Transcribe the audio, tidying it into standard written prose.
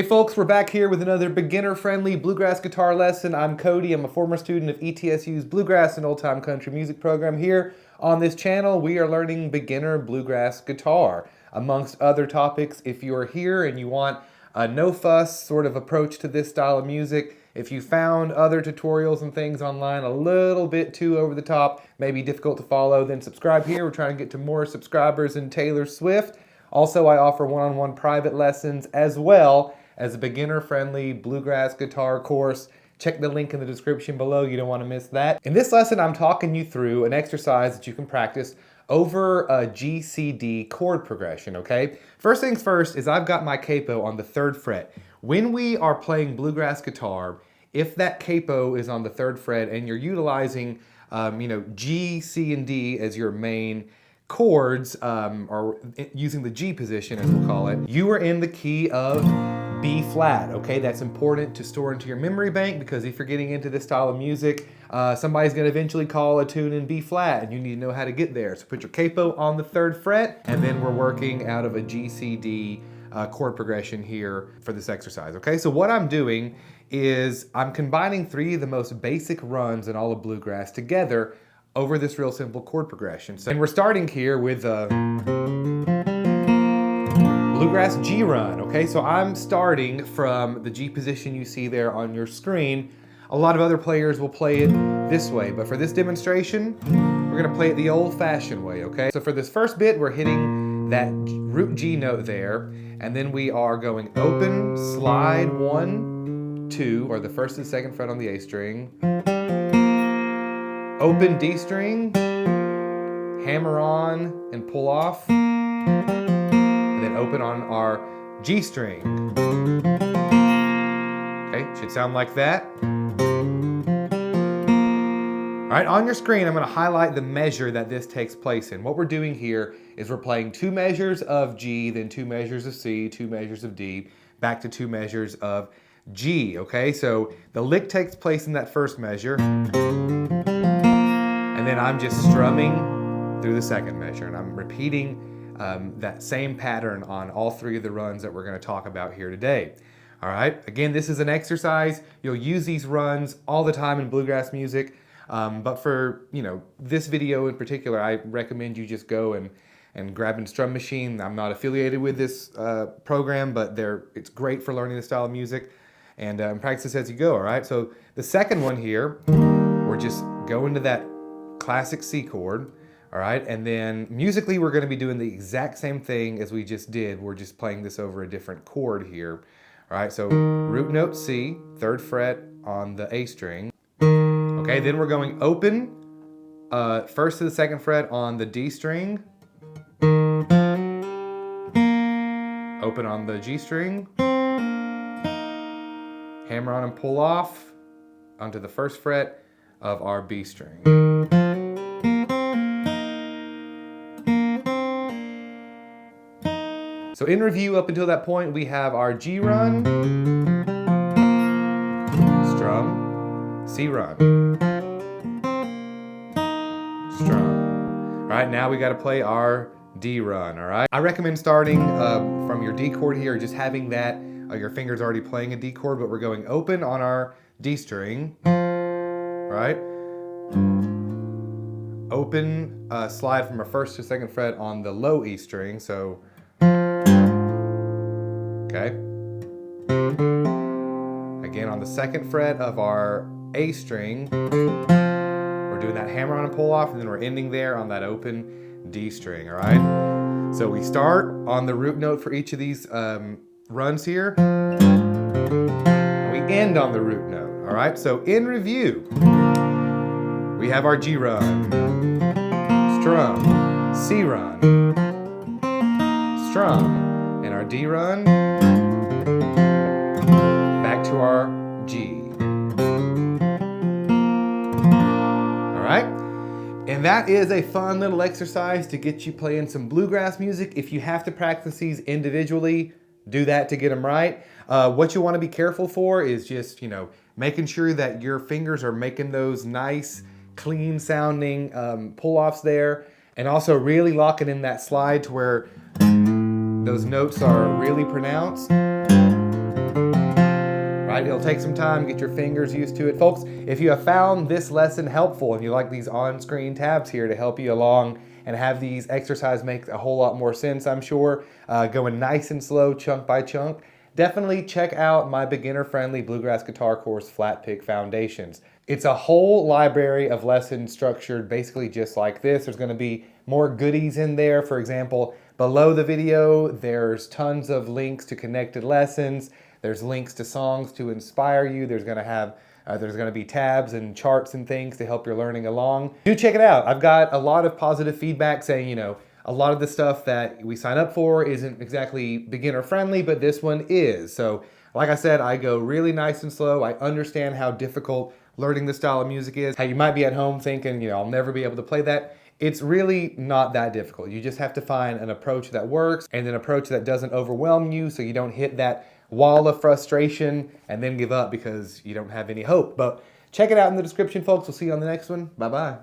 folks, we're back here with another beginner-friendly bluegrass guitar lesson. I'm Cody. I'm a former student of ETSU's Bluegrass and Old Time Country Music program. Here on this channel, we are learning beginner bluegrass guitar. Amongst other topics, if you're here and you want a no-fuss sort of approach to this style of music, if you found other tutorials and things online a little bit too over the top, maybe difficult to follow, then subscribe here. We're trying to get to more subscribers than Taylor Swift. Also, I offer one-on-one private lessons as well as a beginner-friendly bluegrass guitar course. Check the link in the description below. You don't want to miss that. In this lesson, I'm talking you through an exercise that you can practice over a GCD chord progression, okay? First things first is I've got my capo on the 3rd fret. When we are playing bluegrass guitar, if that capo is on the 3rd fret and you're utilizing G, C, and D as your main chords, or using the G position as we'll call it, you are in the key of B flat, okay? That's important to store into your memory bank because if you're getting into this style of music, somebody's gonna eventually call a tune in B flat and you need to know how to get there. So put your capo on the 3rd fret and then we're working out of a GCD chord progression here for this exercise, okay? So what I'm doing is I'm combining 3 of the most basic runs in all of bluegrass together over this real simple chord progression. So, and we're starting here with a bluegrass G run, okay? So I'm starting from the G position you see there on your screen. A lot of other players will play it this way, but for this demonstration, we're gonna play it the old-fashioned way, okay? So for this first bit, we're hitting that root G note there, and then we are going open, slide 1, 2, or the 1st and 2nd fret on the A string, open D string, hammer on and pull off, and then open on our G string. Okay, should sound like that. All right, on your screen, I'm gonna highlight the measure that this takes place in. What we're doing here is we're playing 2 measures of G, then 2 measures of C, 2 measures of D, back to 2 measures of G, okay? So the lick takes place in that first measure, and then I'm just strumming through the 2nd measure, and I'm repeating that same pattern on all 3 of the runs that we're gonna talk about here today. All right, again, this is an exercise. You'll use these runs all the time in bluegrass music, but for this video in particular, I recommend you just go and grab a strum machine. I'm not affiliated with this program, but it's great for learning the style of music, and practice as you go, all right? So the second one here, we're just going to that classic C chord, all right? And then musically, we're gonna be doing the exact same thing as we just did. We're just playing this over a different chord here, all right? So root note C, 3rd fret on the A string. Okay, then we're going open, 1st to the 2nd fret on the D string, open on the G string, hammer on and pull off onto the 1st fret of our B string. So in review, up until that point, we have our G run, strum, C run, strum. All right, now we got to play our D run, all right? I recommend starting from your D chord here, just having that, your fingers already playing a D chord, but we're going open on our D string, right? Open, slide from our 1st to 2nd fret on the low E string, so, okay. Again, on the 2nd fret of our A string, we're doing that hammer on and pull off, and then we're ending there on that open D string, all right? So we start on the root note for each of these runs here, and we end on the root note, all right? So in review, we have our G run, strum, C run, strum, and our D run, back to our G. All right? And that is a fun little exercise to get you playing some bluegrass music. If you have to practice these individually, do that to get them right. What you want to be careful for is just, making sure that your fingers are making those nice, clean sounding pull-offs there, and also really locking in that slide to where those notes are really pronounced. right, it'll take some time, get your fingers used to it. Folks, if you have found this lesson helpful and you like these on-screen tabs here to help you along and have these exercises make a whole lot more sense, I'm sure, going nice and slow, chunk by chunk, definitely check out my beginner-friendly bluegrass guitar course, Flatpick Foundations. It's a whole library of lessons structured basically just like this. There's going to be more goodies in there. For example, below the video, there's tons of links to connected lessons. There's links to songs to inspire you. There's going to be tabs and charts and things to help your learning along. Do check it out. I've got a lot of positive feedback saying, a lot of the stuff that we sign up for isn't exactly beginner friendly, but this one is. So like I said, I go really nice and slow. I understand how difficult learning this style of music is, how you might be at home thinking, I'll never be able to play that. It's really not that difficult. You just have to find an approach that works and an approach that doesn't overwhelm you so you don't hit that wall of frustration and then give up because you don't have any hope. But check it out in the description, folks. We'll see you on the next one. Bye-bye.